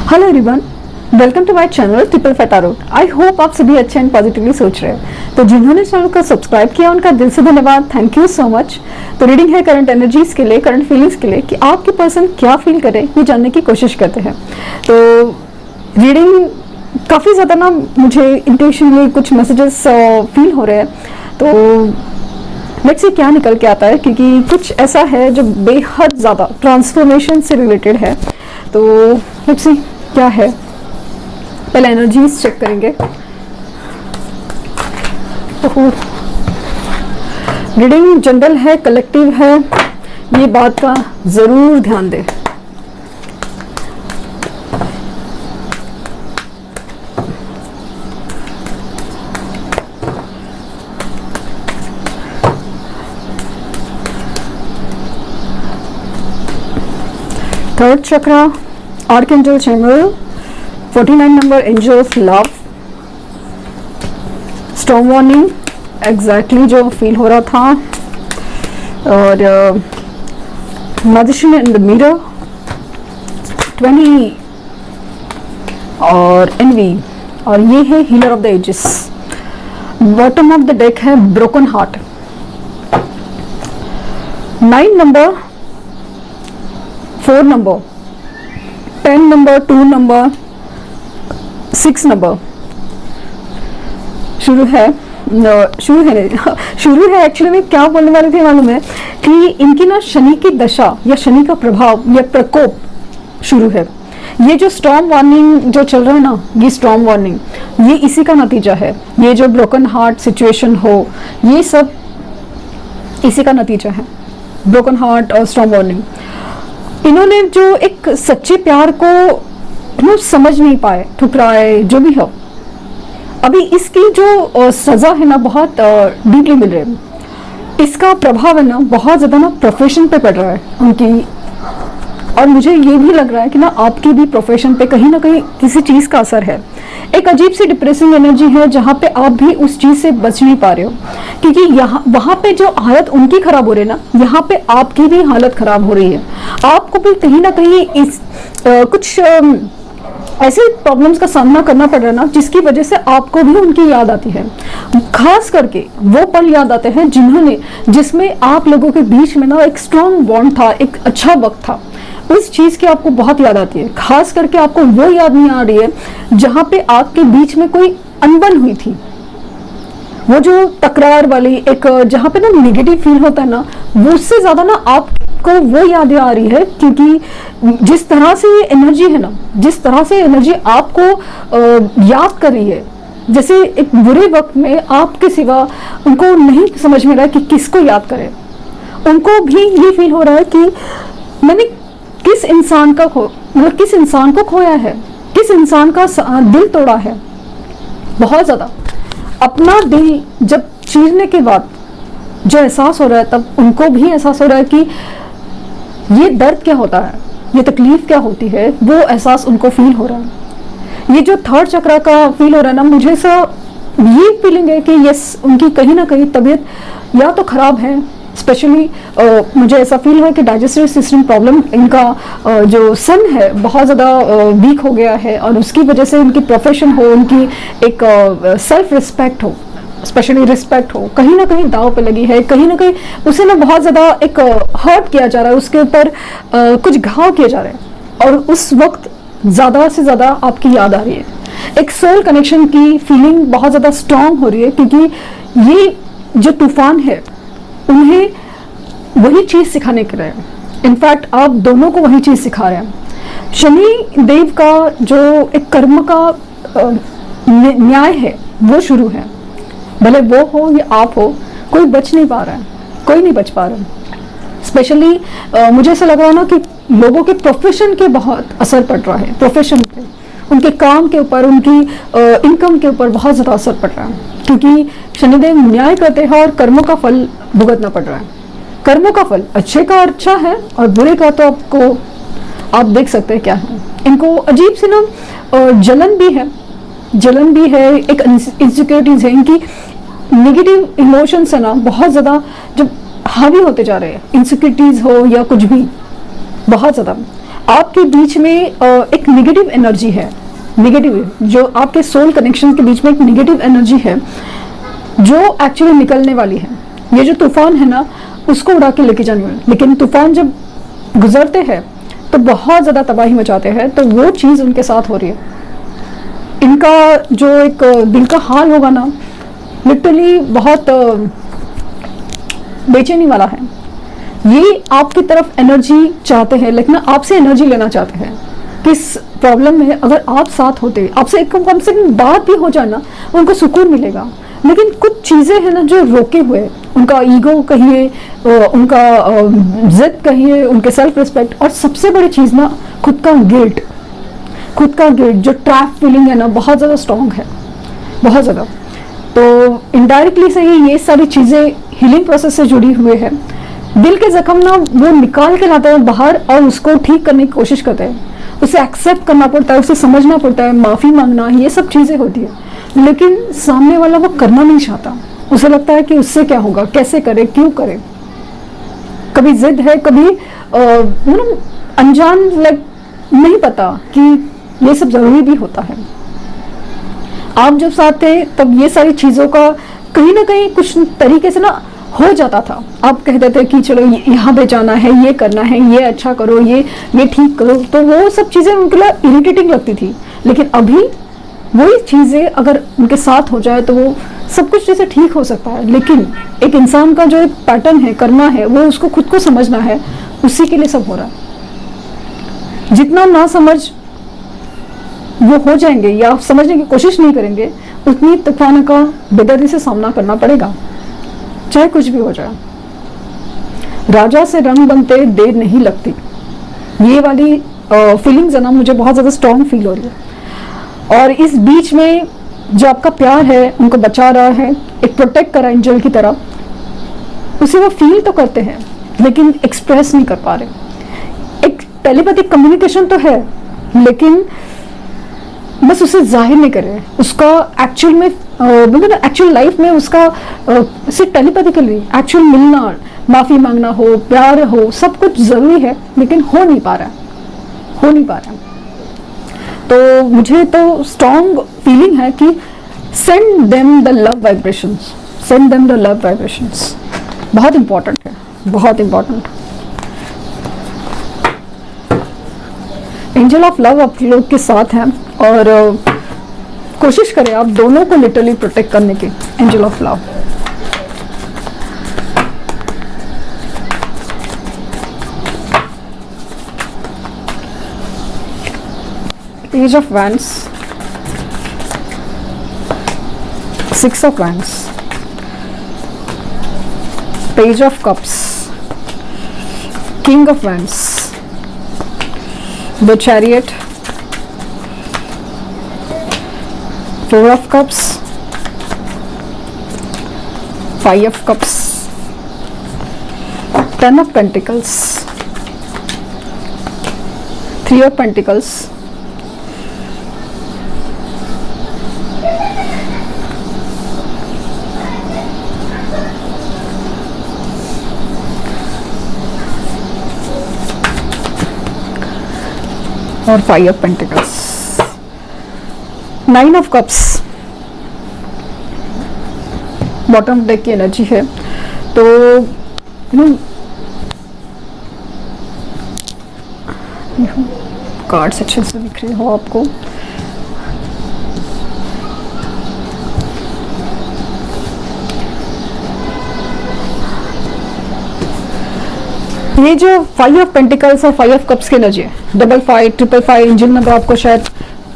Hello everyone, welcome to my channel triple फैटारो। I hope आप सभी अच्छे एंड पॉजिटिवली सोच रहे हैं। तो जिन्होंने चैनल को सब्सक्राइब किया उनका दिल से धन्यवाद, थैंक यू सो मच। तो रीडिंग है करंट एनर्जीज के लिए, करंट फीलिंग्स के लिए कि आपके पर्सन क्या फील करे ये जानने की कोशिश करते हैं। तो रीडिंग काफ़ी ज़्यादा ना मुझे इंटेंशनली कुछ मैसेजेस फील हो रहे हैं। तो लेट्स सी क्या निकल के आता है, क्योंकि कुछ ऐसा है जो बेहद ज़्यादा ट्रांसफॉर्मेशन से रिलेटेड है। तो लेट्स सी क्या है, पहले एनर्जीज चेक करेंगे। रीडिंग जनरल है, कलेक्टिव है, ये बात का ज़रूर ध्यान दें। Third chakra, archangel Chamuel, 49 number, angel of love, storm warning, exactly जो फील हो रहा था। और मैजिशियन इन द मिरर, 20 और एनवी, और ये है healer of the ages. Bottom of the deck है broken heart, 9 number, 4 number, 10 number, 2 number, 6 number. शुरू है एक्चुअली में क्या बोलने वाले थे मालूम है कि इनकी ना शनि की दशा या शनि का प्रभाव या प्रकोप शुरू है। ये जो स्टॉर्म वार्निंग जो चल रहा है ना, ये स्टॉर्म वार्निंग ये इसी का नतीजा है। ये जो ब्रोकन हार्ट सिचुएशन हो, ये सब इसी का नतीजा है, ब्रोकन हार्ट और स्टॉर्म वार्निंग। इन्होंने जो एक सच्चे प्यार को समझ नहीं पाए, ठुकराए, जो भी हो, अभी इसकी जो सजा है ना बहुत डीपली मिल रही है। इसका प्रभाव है ना बहुत ज़्यादा ना प्रोफेशन पे पड़ रहा है उनकी। और मुझे ये भी लग रहा है कि ना आपकी भी प्रोफेशन पे कहीं ना कहीं किसी चीज़ का असर है। एक अजीब सी डिप्रेसिंग एनर्जी है जहाँ पे आप भी उस चीज़ से बच नहीं पा रहे हो, क्योंकि यहाँ वहाँ पे जो हालत उनकी खराब हो रही है ना, यहाँ पे आपकी भी हालत खराब हो रही है। आपको भी कहीं ना कहीं इस कुछ ऐसे प्रॉब्लम्स का सामना करना पड़ रहा है ना, जिसकी वजह से आपको भी उनकी याद आती है। खास करके वो पल याद आते हैं जिसमें आप लोगों के बीच में ना एक स्ट्रॉन्ग बॉन्ड था, एक अच्छा वक्त था। उस चीज़ की आपको बहुत याद आती है। खास करके आपको वो याद नहीं आ रही है जहाँ पे आपके बीच में कोई अनबन हुई थी। वो जो तकरार वाली एक जहाँ पे ना नेगेटिव फील होता है ना, वो उससे ज़्यादा ना आपको वो यादें आ रही है, क्योंकि जिस तरह से ये एनर्जी है ना, जिस तरह से एनर्जी आपको याद कर रही है, जैसे एक बुरे वक्त में आपके सिवा उनको नहीं समझ में रहा है कि किसको याद करें। उनको भी ये फील हो रहा है कि मैंने किस इंसान को खोया है, किस इंसान का दिल तोड़ा है। बहुत ज़्यादा अपना दिल जब चीरने के बाद जो एहसास हो रहा है, तब उनको भी एहसास हो रहा है कि ये दर्द क्या होता है, ये तकलीफ क्या होती है, वो एहसास उनको फील हो रहा है। ये जो थर्ड चक्रा का फील हो रहा है ना, मुझे ये फीलिंग है कि यस, उनकी कहीं ना कहीं तबीयत या तो खराब है। स्पेशली मुझे ऐसा फील है कि डाइजेस्टिव सिस्टम प्रॉब्लम, इनका जो सन है बहुत ज़्यादा वीक हो गया है, और उसकी वजह से उनकी प्रोफेशन हो, उनकी एक सेल्फ रिस्पेक्ट हो, स्पेशली रिस्पेक्ट हो, कहीं ना कहीं दाव पे लगी है। कहीं ना कहीं उसे ना बहुत ज़्यादा एक हर्ट किया जा रहा है, उसके ऊपर कुछ घाव किए जा रहे हैं, और उस वक्त ज़्यादा से ज़्यादा आपकी याद आ रही है। एक सोल कनेक्शन की फीलिंग बहुत ज़्यादा स्ट्रॉन्ग हो रही है, क्योंकि ये जो तूफान है उन्हें वही चीज़ सिखाने के लिए, इनफैक्ट आप दोनों को वही चीज़ सिखा रहे हैं। शनि देव का जो एक कर्म का न्याय है वो शुरू है। भले वो हो या आप हो, कोई बच नहीं पा रहा है, कोई नहीं बच पा रहा है। स्पेशली मुझे ऐसा लग रहा है ना कि लोगों के प्रोफेशन के बहुत असर पड़ रहा है, प्रोफेशन पे, उनके काम के ऊपर, उनकी इनकम के ऊपर बहुत ज़्यादा असर पड़ रहा है, क्योंकि शनिदेव न्याय करते हैं और कर्मों का फल भुगतना पड़ रहा है। कर्मों का फल अच्छे का अच्छा है, और बुरे का तो आप देख सकते हैं क्या है। इनको अजीब सी ना जलन भी है, एक इनसिक्योरिटीज है, इनकी नेगेटिव इमोशंस है ना बहुत ज़्यादा जब हावी होते जा रहे हैं, इनसिक्योरिटीज हो या कुछ भी, बहुत ज़्यादा आपके बीच में एक नेगेटिव एनर्जी है, नेगेटिव जो आपके सोल कनेक्शन के बीच में एक नेगेटिव एनर्जी है जो एक्चुअली निकलने वाली है। ये जो तूफान है ना, उसको उड़ा के लेके जाने वाली, लेकिन तूफान जब गुजरते हैं तो बहुत ज़्यादा तबाही मचाते हैं। तो वो चीज़ उनके साथ हो रही है। इनका जो एक दिल का हाल होगा ना, लिटरली बहुत बेचैनी वाला है। ये आपकी तरफ एनर्जी चाहते हैं, लेकिन आपसे एनर्जी लेना चाहते हैं। किस प्रॉब्लम में अगर आप साथ होते, आपसे एक कम से कम बात भी हो जाए ना, उनको सुकून मिलेगा। लेकिन कुछ चीज़ें हैं ना जो रोके हुए, उनका ईगो कहिए, उनका जिद कहिए, उनके सेल्फ रिस्पेक्ट, और सबसे बड़ी चीज़ ना खुद का गिल्ट, खुद का गिल्ट जो ट्रैप फीलिंग है ना, बहुत ज़्यादा स्ट्रॉन्ग है, बहुत ज़्यादा। तो इनडायरेक्टली से ही ये सारी चीज़ें हीलिंग प्रोसेस से जुड़ी हुई है। दिल के जख्म ना वो निकाल के लाते हैं बाहर और उसको ठीक करने की कोशिश करते हैं। उसे एक्सेप्ट करना पड़ता है, उसे समझना पड़ता है, माफ़ी मांगना, ये सब चीज़ें होती है। लेकिन सामने वाला वो करना नहीं चाहता। उसे लगता है कि उससे क्या होगा, कैसे करे, क्यों करे। कभी जिद है, कभी अनजान, लाइक नहीं पता कि ये सब जरूरी भी होता है। आप जब साथ थे तब ये सारी चीज़ों का कहीं ना कहीं कुछ तरीके से ना हो जाता था। आप कहते थे कि चलो यहाँ पे जाना है, ये करना है, ये अच्छा करो, ये ठीक करो, तो वो सब चीज़ें उनके लिए इरिटेटिंग लगती थी। लेकिन अभी वही चीज़ें अगर उनके साथ हो जाए तो वो सब कुछ जैसे ठीक हो सकता है। लेकिन एक इंसान का जो एक पैटर्न है, करना है, वो उसको खुद को समझना है, उसी के लिए सब हो रहा है। जितना ना समझ वो हो जाएंगे या समझने की कोशिश नहीं करेंगे, उतनी तूफान का बेदर्दी से सामना करना पड़ेगा, चाहे कुछ भी हो जाए। राजा से रंग बनते देर नहीं लगती, ये वाली फीलिंग्स है ना, मुझे बहुत ज़्यादा स्ट्रॉन्ग फील हो रही है। और इस बीच में जो आपका प्यार है, उनको बचा रहा है, एक प्रोटेक्ट करा एंजल की तरह, उसे वो फील तो करते हैं लेकिन एक्सप्रेस नहीं कर पा रहे। एक टेलीपैथिक कम्युनिकेशन तो है, लेकिन बस उसे जाहिर नहीं कर रहे। उसका एक्चुअल में मतलब एक्चुअल लाइफ में उसका सिर्फ टेलीपैथिकली एक्चुअल मिलना, माफ़ी मांगना हो, प्यार हो, सब कुछ ज़रूरी है, लेकिन हो नहीं पा रहा, हो नहीं पा रहा। तो मुझे तो स्ट्रॉन्ग फीलिंग है कि send them the love vibrations, send them the love vibrations. बहुत इंपॉर्टेंट है, बहुत इंपॉर्टेंट। एंजल ऑफ लव आप लोग के साथ हैं और कोशिश करें आप दोनों को लिटरली प्रोटेक्ट करने की। Angel of love, Page of Wands, Six of Wands, Page of Cups, King of Wands, the Chariot, Four of Cups, Five of Cups, Ten of Pentacles, Three of Pentacles, और five of pentacles, nine of cups bottom deck की energy है। तो cards अच्छे से दिख रहे हो आपको। ये जो फाइव ऑफ पेंटिकल्स और फाइव ऑफ कप्स की एनर्जी है, 55, 555 एंजल नंबर आपको शायद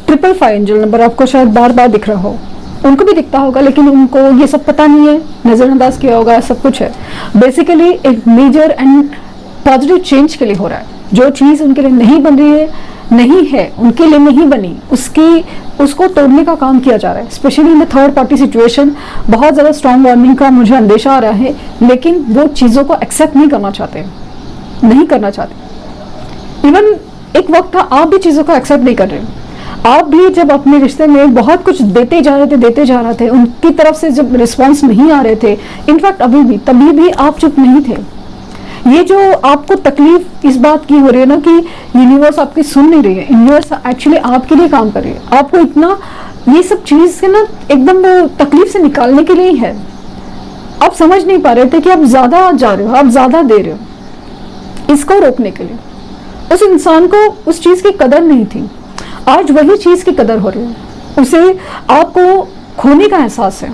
555 एंजल नंबर आपको शायद बार बार दिख रहा हो। उनको भी दिखता होगा, लेकिन उनको ये सब पता नहीं है, नजरअंदाज किया होगा, सब कुछ है। बेसिकली एक मेजर एंड पॉजिटिव चेंज के लिए हो रहा है। जो चीज़ उनके लिए नहीं बन रही है, नहीं है, उनके लिए नहीं बनी, उसको तोड़ने का काम किया जा रहा है। Specially in third party situation बहुत ज़्यादा स्ट्रॉन्ग वार्निंग का मुझे अंदेशा आ रहा है, लेकिन वो चीज़ों को एक्सेप्ट नहीं करना चाहते, नहीं करना चाहते। इवन एक वक्त था आप भी चीज़ों को एक्सेप्ट नहीं कर रहे। आप भी जब अपने रिश्ते में बहुत कुछ देते जा रहे थे, उनकी तरफ से जब रिस्पॉन्स नहीं आ रहे थे, इनफैक्ट अभी भी, तभी भी आप चुप नहीं थे। ये जो आपको तकलीफ इस बात की हो रही है ना कि यूनिवर्स आपकी सुन नहीं रही है, यूनिवर्स एक्चुअली आपके लिए काम कर रही है, आपको इतना ये सब चीज से ना एकदम तकलीफ से निकालने के लिए ही है। आप समझ नहीं पा रहे थे कि आप ज्यादा जा रहे हो, आप ज्यादा दे रहे हो, इसको रोकने के लिए उस इंसान को उस चीज की कदर नहीं थी, आज वही चीज की कदर हो रही है, उसे आपको खोने का एहसास है,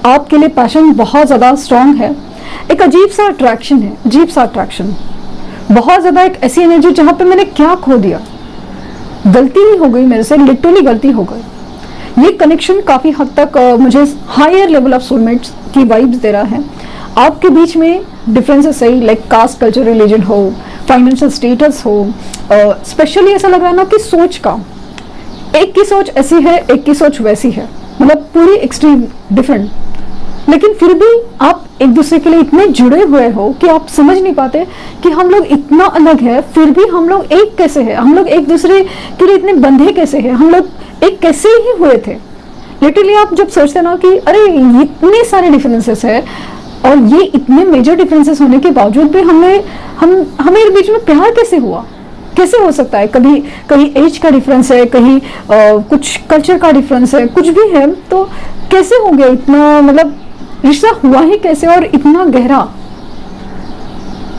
आपके लिए पैशन बहुत ज्यादा स्ट्रांग है, एक अजीब सा अट्रैक्शन है, अजीब सा अट्रैक्शन, बहुत ज्यादा एक ऐसी एनर्जी जहां पे मैंने क्या खो दिया, गलती ही हो गई मेरे से, लिटरली गलती हो गई। ये कनेक्शन काफी हद तक मुझे हायर लेवल ऑफ सोलमेट्स की वाइब्स दे रहा है। आपके बीच में डिफरेंसेस सही, लाइक कास्ट, कल्चर, रिलीजन हो, फाइनेंशियल स्टेटस हो, स्पेशली ऐसा लग रहा है ना कि सोच का, एक की सोच ऐसी है, एक की सोच वैसी है, मतलब पूरी एक्सट्रीम डिफरेंट, लेकिन फिर भी आप एक दूसरे के लिए इतने जुड़े हुए हो कि आप समझ नहीं पाते कि हम लोग इतना अलग है, फिर भी हम लोग एक कैसे हैं, हम लोग एक दूसरे के लिए इतने बंधे कैसे हैं, हम लोग एक कैसे ही हुए थे। लिटरली आप जब सोचते ना कि अरे इतने सारे डिफरेंसेस है और ये इतने मेजर डिफरेंसेस होने के बावजूद भी हमें बीच में प्यार कैसे हुआ, कैसे हो सकता है? कभी कहीं एज का डिफरेंस है, कहीं कुछ कल्चर का डिफरेंस है, कुछ भी है, तो कैसे हो गया इतना, मतलब रिश्ता हुआ ही कैसे और इतना गहरा।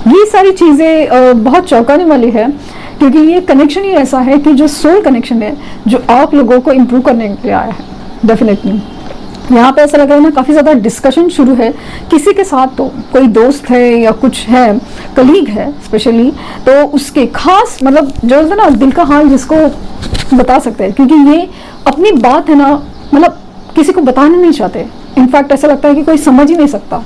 ये सारी चीजें बहुत चौंकाने वाली है, क्योंकि ये कनेक्शन ही ऐसा है कि जो सोल कनेक्शन है, जो आप लोगों को इम्प्रूव करने के लिए आया है। डेफिनेटली यहाँ पे ऐसा लग रहा है ना, काफी ज्यादा डिस्कशन शुरू है किसी के साथ, तो कोई दोस्त है या कुछ है, कलीग है स्पेशली, तो उसके खास मतलब जो है ना दिल का हाल जिसको बता सकते हैं, क्योंकि ये अपनी बात है ना, मतलब किसी को बताना नहीं चाहते, इनफैक्ट ऐसा लगता है कि कोई समझ ही नहीं सकता,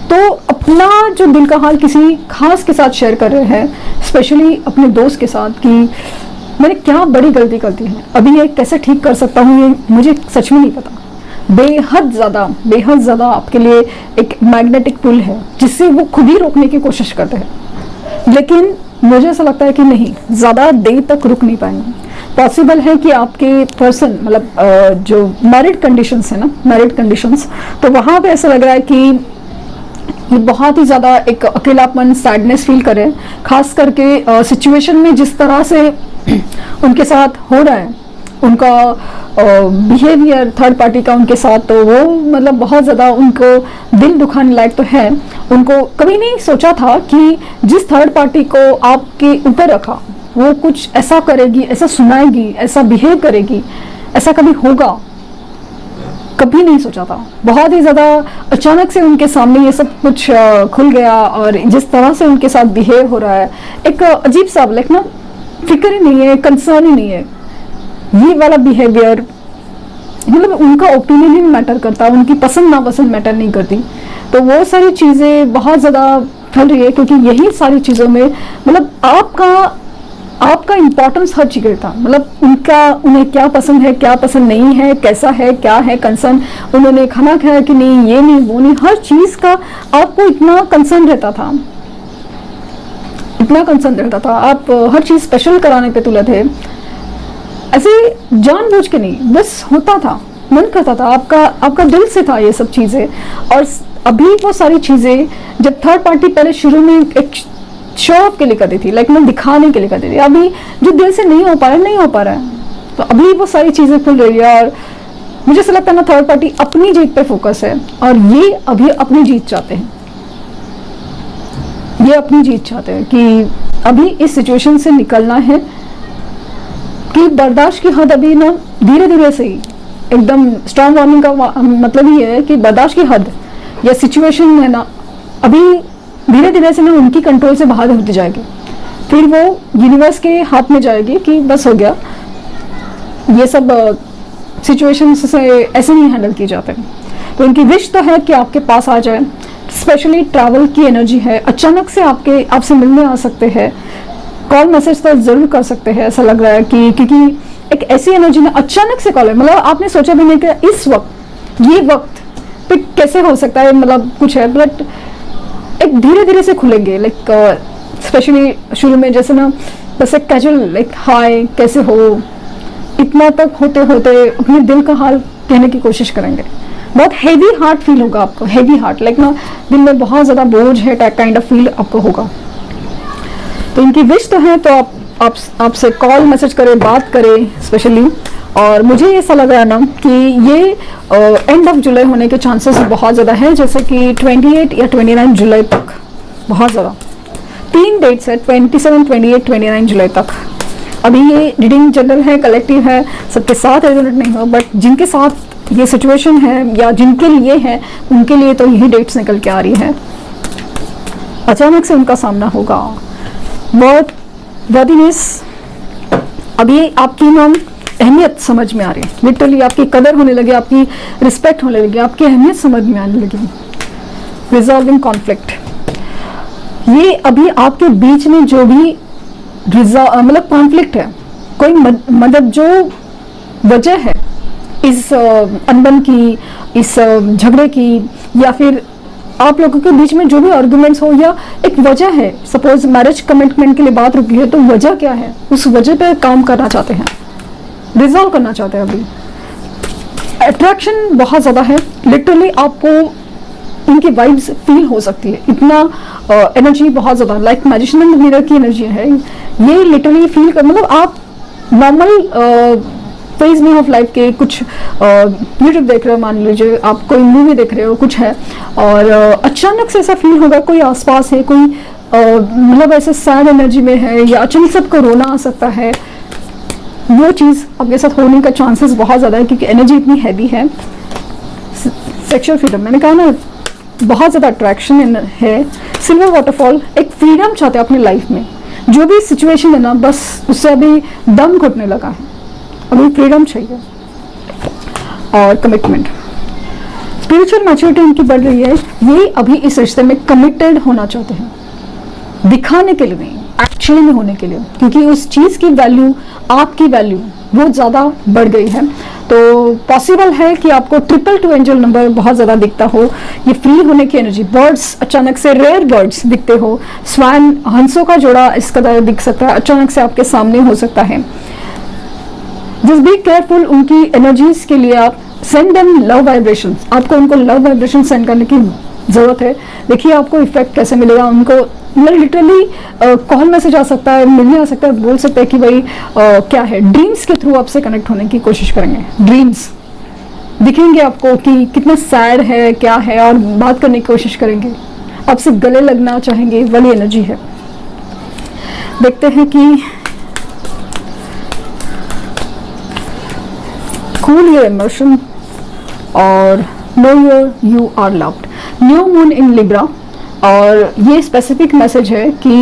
तो अपना जो दिल का हाल किसी खास के साथ शेयर कर रहे हैं, स्पेशली अपने दोस्त के साथ, कि मैंने क्या बड़ी गलती कर दी है, अभी ये कैसे ठीक कर सकता हूँ, ये मुझे सच में नहीं पता। बेहद ज्यादा आपके लिए एक मैग्नेटिक पुल है जिससे वो खुद ही रोकने की कोशिश करते हैं, लेकिन मुझे ऐसा लगता है कि नहीं, ज्यादा देर तक रुक नहीं पाएंगे। पॉसिबल है कि आपके पर्सन, मतलब जो मैरिड कंडीशंस है ना, मैरिड कंडीशंस, तो वहां पे ऐसा लग रहा है कि ये बहुत ही ज्यादा एक अकेलापन, सैडनेस फील करें, खास करके सिचुएशन में जिस तरह से उनके साथ हो रहा है, उनका बिहेवियर थर्ड पार्टी का उनके साथ, तो वो मतलब बहुत ज़्यादा उनको दिल दुखाने लायक तो है। उनको कभी नहीं सोचा था कि जिस थर्ड पार्टी को आपके ऊपर रखा वो कुछ ऐसा करेगी, ऐसा सुनाएगी, ऐसा बिहेव करेगी, ऐसा कभी होगा, कभी नहीं सोचा था। बहुत ही ज़्यादा अचानक से उनके सामने ये सब कुछ खुल गया, और जिस तरह से उनके साथ बिहेव हो रहा है, एक अजीब सा लाइक ना, फिक्र ही नहीं है, कंसर्न ही नहीं है, ये वाला बिहेवियर, मतलब उनका ओपिनियन ही मैटर करता, उनकी पसंद नापसंद मैटर नहीं करती। तो वो सारी चीज़ें बहुत ज़्यादा फैल रही है, क्योंकि यही सारी चीज़ों में मतलब आपका इम्पोर्टेंस हर जगह था, मतलब उन्हें क्या पसंद है, क्या पसंद नहीं है, कैसा है, क्या है कंसर्न, उन्होंने खाना खाया कि नहीं, ये नहीं, वो नहीं, हर चीज़ का आपको इतना कंसर्न रहता था, इतना कंसर्न रहता था, आप हर चीज़ स्पेशल कराने पे तुले थे, ऐसे जानबूझ के नहीं, बस होता था, मन करता था, आपका दिल से था ये सब चीजें। और अभी वो सारी चीजें जब थर्ड पार्टी पहले शुरू में एक शो ऑफ के लिए करती थी, लाइक मैं दिखाने के लिए करती थी, अभी जो दिल से नहीं हो पा रहा है, तो अभी वो सारी चीजें खुल रही है। और मुझे ऐसा लगता है ना, थर्ड पार्टी अपनी जीत पे फोकस है, और ये अभी अपनी जीत चाहते हैं, ये अपनी जीत चाहते हैं कि अभी इस सिचुएशन से निकलना है, कि बर्दाश्त की हद अभी ना धीरे धीरे से ही, एकदम स्ट्रॉन्ग वार्निंग का मतलब ये है कि बर्दाश्त की हद या सिचुएशन है ना, अभी धीरे धीरे से ना उनकी कंट्रोल से बाहर होती जाएगी, फिर वो यूनिवर्स के हाथ में जाएगी कि बस हो गया, ये सब सिचुएशन से ऐसे नहीं हैंडल की जाते। तो उनकी विश तो है कि आपके पास आ जाए, स्पेशली ट्रैवल की एनर्जी है, अचानक से आपसे मिलने आ सकते हैं, कॉल मैसेज तो जरूर कर सकते हैं, ऐसा लग रहा है कि क्योंकि एक ऐसी एनर्जी में अचानक से कॉल है, मतलब आपने सोचा भी नहीं कि इस वक्त, ये वक्त पे कैसे हो सकता है, मतलब कुछ है, बट एक धीरे धीरे से खुलेंगे, लाइक स्पेशली शुरू में जैसे ना, बस एक कैजुअल लाइक हाय कैसे हो, इतना तक होते होते अपने दिल का हाल कहने की कोशिश करेंगे, बहुत हेवी हार्ट फील होगा आपको, हेवी हार्ट, लाइक ना दिल में बहुत ज़्यादा बोझ है काइंड ऑफ फील आपको होगा। तो इनकी विश तो है, तो आपसे कॉल मैसेज करें, बात करें स्पेशली। और मुझे ऐसा लग रहा है ना कि ये एंड ऑफ जुलाई होने के चांसेस बहुत ज़्यादा है, जैसे कि 28 या 29 जुलाई तक, बहुत ज़्यादा 3 डेट्स है, 27, 28, 29 जुलाई तक। अभी ये रीडिंग जनरल है, कलेक्टिव है, सबके साथ रेजोनेट नहीं हो, बट जिनके साथ ये सिचुएशन है या जिनके लिए है उनके लिए तो यही डेट्स निकल के आ रही है। अचानक से उनका सामना होगा, बहुत वर्दीनेस, अभी आपकी नाम अहमियत समझ में आ रही है, लिटरली आपकी कदर होने लगी, आपकी रिस्पेक्ट होने लगी, आपकी अहमियत समझ में आने लगी। रिजॉल्विंग कॉन्फ्लिक्ट, ये अभी आपके बीच में जो भी मतलब कॉन्फ्लिक्ट है, कोई मतलब जो वजह है इस अनबन की, इस झगड़े की, या फिर आप लोगों के बीच में जो भी आर्गुमेंट्स हो, या एक वजह है, सपोज मैरिज कमिटमेंट के लिए बात रुकी है, तो वजह क्या है, उस वजह पे काम करना चाहते हैं, रिजॉल्व करना चाहते हैं। अभी अट्रैक्शन बहुत ज़्यादा है, लिटरली आपको इनकी वाइब्स फील हो सकती है, इतना एनर्जी बहुत ज़्यादा, लाइक मैजिशियन मिरर की एनर्जी है ये, लिटरली फील कर, मतलब आप नॉर्मल फेज में ऑफ लाइफ के कुछ यूट्यूब देख रहे हो, मान लीजिए आप कोई मूवी देख रहे हो, कुछ है, और अचानक से ऐसा फील होगा कोई आसपास है, कोई मतलब ऐसे सैड एनर्जी में है, या अचानक से आपको रोना आ सकता है, वो चीज़ आपके साथ होने का चांसेस बहुत ज़्यादा है, क्योंकि एनर्जी इतनी हैवी है। सेक्सुअल फ्रीडम, मैंने कहा ना बहुत ज़्यादा अट्रैक्शन है। सिल्वर वाटरफॉल, एक फ्रीडम चाहते हैं अपनी लाइफ में, जो भी सिचुएशन है ना, बस उससे अभी दम घुटने लगा है, अभी फ्रीडम चाहिए। और कमिटमेंट, स्पिरिचुअल मैच्योरिटी उनकी बढ़ रही है, ये अभी इस रिश्ते में कमिटेड होना चाहते हैं, दिखाने के लिए नहीं, एक्चुअली में होने के लिए, क्योंकि उस चीज़ की वैल्यू, आपकी वैल्यू बहुत ज़्यादा बढ़ गई है। तो पॉसिबल है कि आपको 222 एंजल नंबर बहुत ज़्यादा दिखता हो, ये फ्री होने की एनर्जी, बर्ड्स अचानक से रेयर बर्ड्स दिखते हो, स्वैन हंसों का जोड़ा इस कदर दिख सकता है, अचानक से आपके सामने हो सकता है। जस्ट बी केयरफुल उनकी एनर्जीज के लिए, आप सेंड देम लव वाइब्रेशन, आपको उनको लव वाइब्रेशन सेंड करने की ज़रूरत है। देखिए आपको इफेक्ट कैसे मिलेगा, उनको मतलब लिटरली कॉल मैसेज आ सकता है, मिलने आ सकता है, बोल सकते हैं कि भाई क्या है, ड्रीम्स के थ्रू आपसे कनेक्ट होने की कोशिश करेंगे, ड्रीम्स दिखेंगे आपको कि कितना सैड है, क्या है, और बात करने की कोशिश करेंगे, आपसे गले लगना चाहेंगे, वाली एनर्जी है। देखते हैं कि कूल योर इमोशन और know your you are loved, new moon in Libra, और ये स्पेसिफिक मैसेज है कि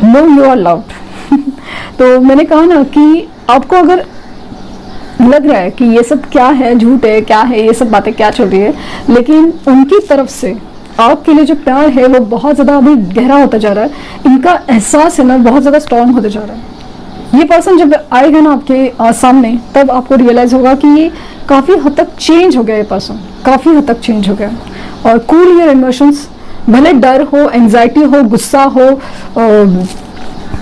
नो यू आर लव्ड। तो मैंने कहा ना कि आपको अगर लग रहा है कि ये सब क्या है, झूठ है, क्या है, ये सब बातें क्या चल रही है, लेकिन उनकी तरफ से आपके लिए जो प्यार है वो बहुत ज़्यादा अभी गहरा होता जा रहा है, इनका एहसास है ना बहुत ज़्यादा स्ट्रॉन्ग होता जा रहा है। ये पर्सन जब आएगा ना आपके सामने, तब आपको रियलाइज होगा कि ये काफ़ी हद तक चेंज हो गया, ये पर्सन काफ़ी हद तक चेंज हो गया। और कूल योर इमोशंस, भले डर हो, एंजाइटी हो, गुस्सा हो,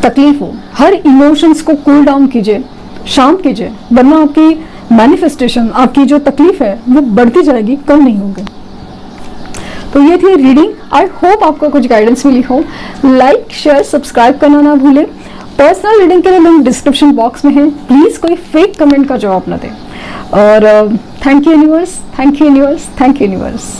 तकलीफ हो, हर इमोशंस को कूल डाउन कीजिए, शांत कीजिए, वरना आपकी मैनिफेस्टेशन, आपकी जो तकलीफ है वो बढ़ती जाएगी, कम नहीं होगी। तो ये थी रीडिंग, आई होप आपको कुछ गाइडेंस मिली हो। लाइक शेयर सब्सक्राइब करना ना भूलें। पर्सनल रीडिंग के लिए लिंक डिस्क्रिप्शन बॉक्स में है, प्लीज़ कोई फेक कमेंट का जवाब ना दें। और thank you universe, thank you universe, thank you universe.